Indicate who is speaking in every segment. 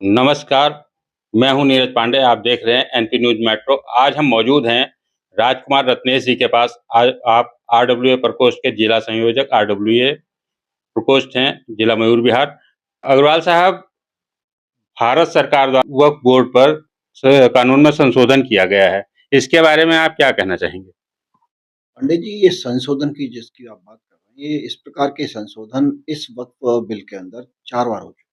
Speaker 1: नमस्कार, मैं हूं नीरज पांडे। आप देख रहे हैं एनपी न्यूज़ मेट्रो। आज हम मौजूद हैं राजकुमार रत्नेश जी के पास। आज आप आरडब्ल्यूए प्रकोष्ठ के जिला संयोजक आरडब्ल्यूए प्रकोष्ठ हैं, जिला मयूर विहार। अग्रवाल साहब, भारत सरकार द्वारा वक्फ बोर्ड पर कानून में संशोधन किया गया है। इसके बारे में आप क्या कहना चाहेंगे?
Speaker 2: पंडित जी, ये संशोधन की जिसकी आप बात कर रहे हैं, ये इस प्रकार के संशोधन इस वक़्त बिल के अंदर 4 बार हो चुके हैं।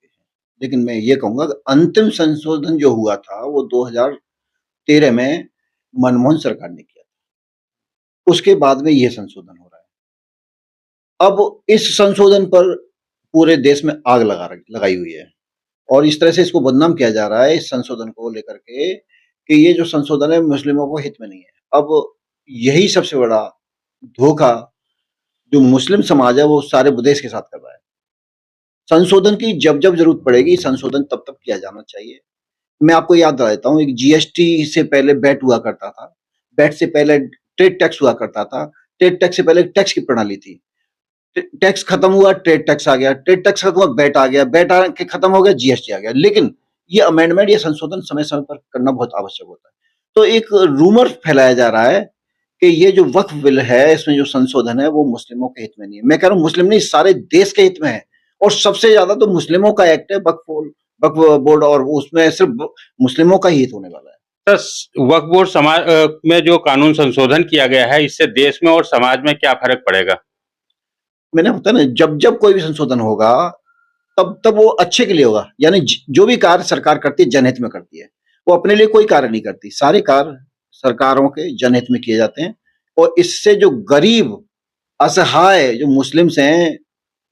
Speaker 2: लेकिन मैं ये कहूँगा कि अंतिम संशोधन जो हुआ था, वो 2013 में मनमोहन सरकार ने किया था। उसके बाद में ये संशोधन हो रहा है। अब इस संशोधन पर पूरे देश में आग लगाई हुई है और इस तरह से इसको बदनाम किया जा रहा है, इस संशोधन को लेकर के, कि ये जो संशोधन है मुस्लिमों को हित में नहीं है। अब यही सबसे बड़ा धोखा जो मुस्लिम समाज है वो सारे देश के साथ कर रहा है। संशोधन की जब-जब ज़रूरत पड़ेगी, संशोधन तब-तब किया जाना चाहिए। मैं आपको याद दिला देता हूँ, एक जीएसटी से पहले वैट हुआ करता था, वैट से पहले ट्रेड टैक्स हुआ करता था, ट्रेड टैक्स से पहले टैक्स की प्रणाली थी। टैक्स खत्म हुआ, ट्रेड टैक्स आ गया, ट्रेड टैक्स खत्म हुआ, वैट आ गया, वैट आके खत्म हो गया, जीएसटी आ गया। लेकिन ये अमेंडमेंट, ये संशोधन समय-समय पर करना बहुत आवश्यक होता है। तो एक रूमर फैलाया जा रहा है कि ये जो वक्फ बिल है, इसमें जो संशोधन है, वो मुस्लिमों के हित में नहीं है। मैं कह रहा हूँ मुस्लिम नहीं, सारे देश के हित में है और सबसे ज़्यादा तो मुस्लिमों का एक्ट है वक्फ बोर्ड, और उसमें सिर्फ मुस्लिमों का ही हित होने वाला है।
Speaker 1: वक्फ बोर्ड समाज में जो कानून संशोधन किया गया है, इससे देश में और समाज में क्या फ़र्क पड़ेगा?
Speaker 2: मैंने बताया ना, जब-जब कोई भी संशोधन होगा, तब वो अच्छे के लिए होगा। यानी जो भी कार्य सरकार करती है, जनहित में करती है। वो अपने लिए कोई कार्य नहीं करती। सारे कार्य सरकारों के जनहित में किए जाते हैं और इससे जो गरीब, असहाय जो मुस्लिम्स हैं,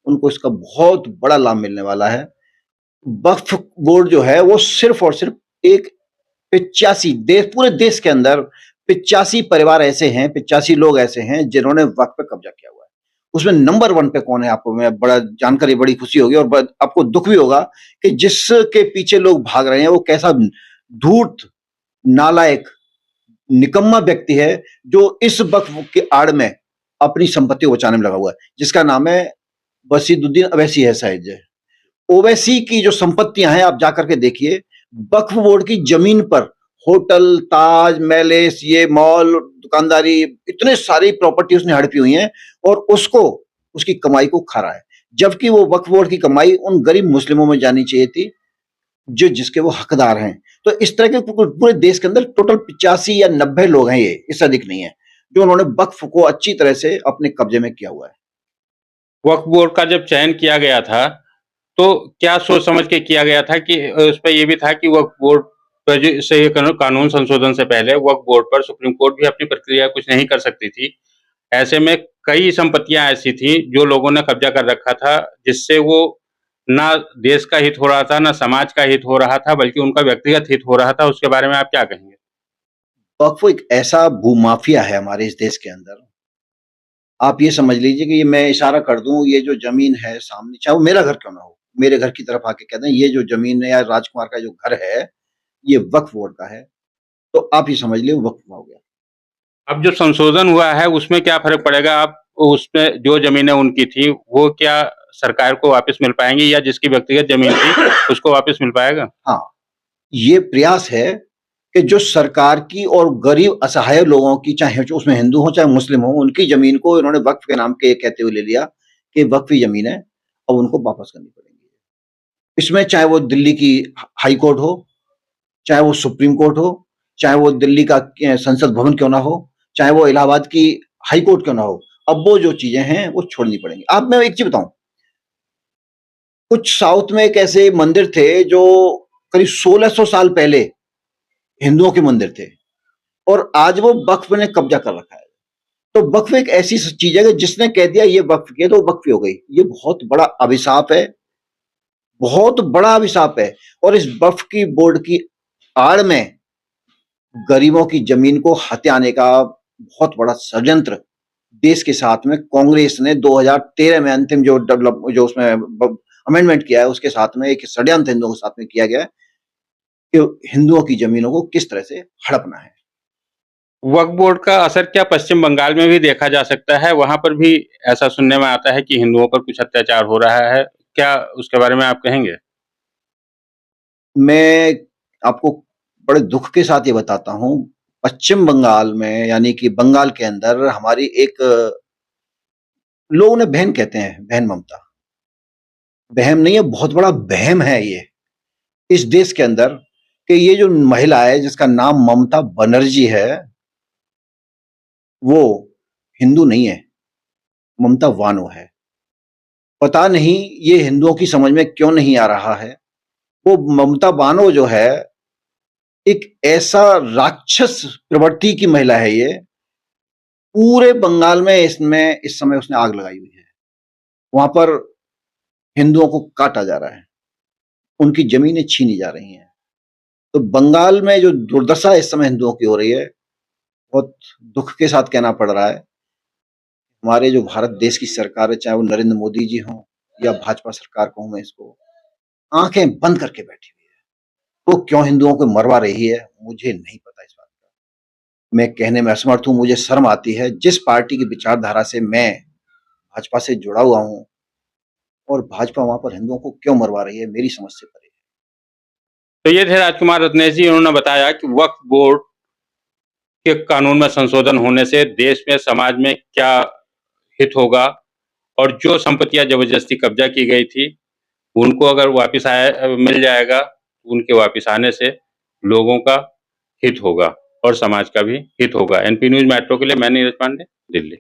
Speaker 2: उनको इसका बहुत बड़ा लाभ मिलने वाला है। वक्फ बोर्ड जो है वो सिर्फ और सिर्फ एक 85 देश, पूरे देश के अंदर 85 परिवार ऐसे हैं, 85 लोग ऐसे हैं जिन्होंने वक्फ पे कब्जा किया हुआ है। उसमें नंबर 1 पे कौन है, आपको मैं बड़ा जानकारी, बड़ी खुशी होगी और आपको दुख भी होगा कि जिसके पीछे लोग भाग रहे हैं वो कैसा धूर्त, नालायक, निकम्मा व्यक्ति है जो इस वक्फ के आड़ में अपनी संपत्ति को बचाने में लगा हुआ है, जिसका नाम है वसीदुद्दीन अवैसी है शायद। ओवैसी की जो संपत्तियां हैं, आप जाकर के देखिए, वक्फ बोर्ड की जमीन पर होटल, ताज, मैलेस, ये मॉल, दुकानदारी, इतने सारी प्रॉपर्टी उसने हड़पी हुई हैं और उसको, उसकी कमाई को खा रहा है। जबकि वो वक्फ बोर्ड की कमाई उन गरीब मुस्लिमों में जानी चाहिए थी जो जिसके वो हकदार हैं। तो इस तरह के पूरे देश के अंदर टोटल 85 या 90 लोग हैं, ये इससे अधिक नहीं है, जो उन्होंने वक्फ को अच्छी तरह से अपने कब्जे में किया हुआ है।
Speaker 1: वक्फ बोर्ड का जब चयन किया गया था, तो क्या सोच समझ के किया गया था कि उसपे ये भी था कि वक्फ बोर्ड पर जो से ये कानून संशोधन से पहले वक्फ बोर्ड पर सुप्रीम कोर्ट भी अपनी प्रक्रिया कुछ नहीं कर सकती थी। ऐसे में कई संपत्तियां ऐसी थी जो लोगों ने कब्जा कर रखा था, जिससे वो ना देश का हित हो रहा था, ना समाज का हित हो रहा था, बल्कि उनका व्यक्तिगत हित हो रहा था। उसके बारे में आप क्या कहेंगे?
Speaker 2: वक्फ एक ऐसा भूमाफिया है हमारे इस देश के अंदर। आप ये समझ लीजिए कि ये मैं इशारा कर दूं, ये जो जमीन है सामने, चाहे वो मेरा घर क्यों ना हो, मेरे घर की तरफ आके कह दें ये जो जमीन है या राजकुमार का जो घर है, ये वक्फ बोर्ड का है, तो आप ये समझ लीजिए वक्फ हो गया।
Speaker 1: अब जो संशोधन हुआ है उसमें क्या फर्क पड़ेगा? आप उसमें जो जमीनें उनकी थी वो क्या सरकार को वापस मिल पाएंगी, या जिसकी व्यक्तिगत जमीन थी उसको वापस मिल पाएगा?
Speaker 2: हाँ, ये प्रयास है कि जो सरकार की और गरीब असहाय लोगों की, चाहे जो उसमें हिंदू हो चाहे मुस्लिम हो, उनकी जमीन को इन्होंने वक्फ के नाम के कहते हुए ले लिया कि वक्फी जमीन है, अब उनको वापस करनी पड़ेगी। इसमें चाहे वो दिल्ली की हाई कोर्ट हो, चाहे वो सुप्रीम कोर्ट हो, चाहे वो दिल्ली का संसद भवन क्यों ना हो, चाहे वो इलाहाबाद की हाई कोर्ट क्यों ना हो, अब वो जो चीजें हैं वो छोड़नी पड़ेंगी। आप, मैं एक चीज बताऊं, कुछ साउथ में एक ऐसे मंदिर थे जो करीब 1600 साल पहले हिंदुओं के मंदिर थे और आज वो वक्फ ने कब्जा कर रखा है। तो वक्फ एक ऐसी चीज है कि जिसने कह दिया ये वक्फ की है तो वक्फ हो गई। ये बहुत बड़ा अभिशाप है, बहुत बड़ा अभिशाप है। और इस वक्फ की बोर्ड की आड़ में गरीबों की जमीन को हथियाने का बहुत बड़ा षड्यंत्र देश के साथ में कांग्रेस ने 2013 में अंतिम जो उसमें अमेंडमेंट किया है, उसके साथ में एक षड्यंत्र हिंदुओं के साथ में किया गया है कि हिंदुओं की जमीनों को किस तरह से हड़पना है।
Speaker 1: वक्फ बोर्ड का असर क्या पश्चिम बंगाल में भी देखा जा सकता है? वहां पर भी ऐसा सुनने में आता है कि हिंदुओं पर कुछ अत्याचार हो रहा है। क्या उसके बारे में आप कहेंगे?
Speaker 2: मैं आपको बड़े दुख के साथ ये बताता हूँ, पश्चिम बंगाल में यानी कि बंगाल के अंदर हमारी एक लोग उन्हें बहन कहते हैं, बहन ममता। वहम नहीं है, बहुत बड़ा वहम है ये इस देश के अंदर कि ये जो महिला है जिसका नाम ममता बनर्जी है, वो हिंदू नहीं है, ममता वानो है। पता नहीं ये हिंदुओं की समझ में क्यों नहीं आ रहा है। वो ममता बानो जो है, एक ऐसा राक्षस प्रवृत्ति की महिला है ये। पूरे बंगाल में इसमें इस समय उसने आग लगाई हुई है। वहां पर हिंदुओं को काटा जा रहा है, उनकी जमीनें छीनी जा रही हैं। तो बंगाल में जो दुर्दशा इस समय हिंदुओं की हो रही है, बहुत दुख के साथ कहना पड़ रहा है। हमारे जो भारत देश की सरकार है, चाहे वो नरेंद्र मोदी जी हों या भाजपा सरकार कहूं मैं इसको, आंखें बंद करके बैठी हुई है। वो क्यों हिंदुओं को मरवा रही है, मुझे नहीं पता इस बात का। मैं कहने में असमर्थ हूं, मुझे शर्म आती है। जिस पार्टी की विचारधारा से मैं भाजपा से जुड़ा हुआ हूं, और भाजपा वहां पर हिंदुओं को क्यों मरवा रही है, मेरी समझ से परे है।
Speaker 1: तो ये थे राजकुमार रत्नेश जी। उन्होंने बताया कि वक्फ बोर्ड के कानून में संशोधन होने से देश में, समाज में क्या हित होगा, और जो संपत्तियां जबरदस्ती कब्जा की गई थी उनको अगर वापस मिल जाएगा, उनके वापस आने से लोगों का हित होगा और समाज का भी हित होगा। एनपी न्यूज मेट्रो के लिए मैं नीरज पांडे, दिल्ली।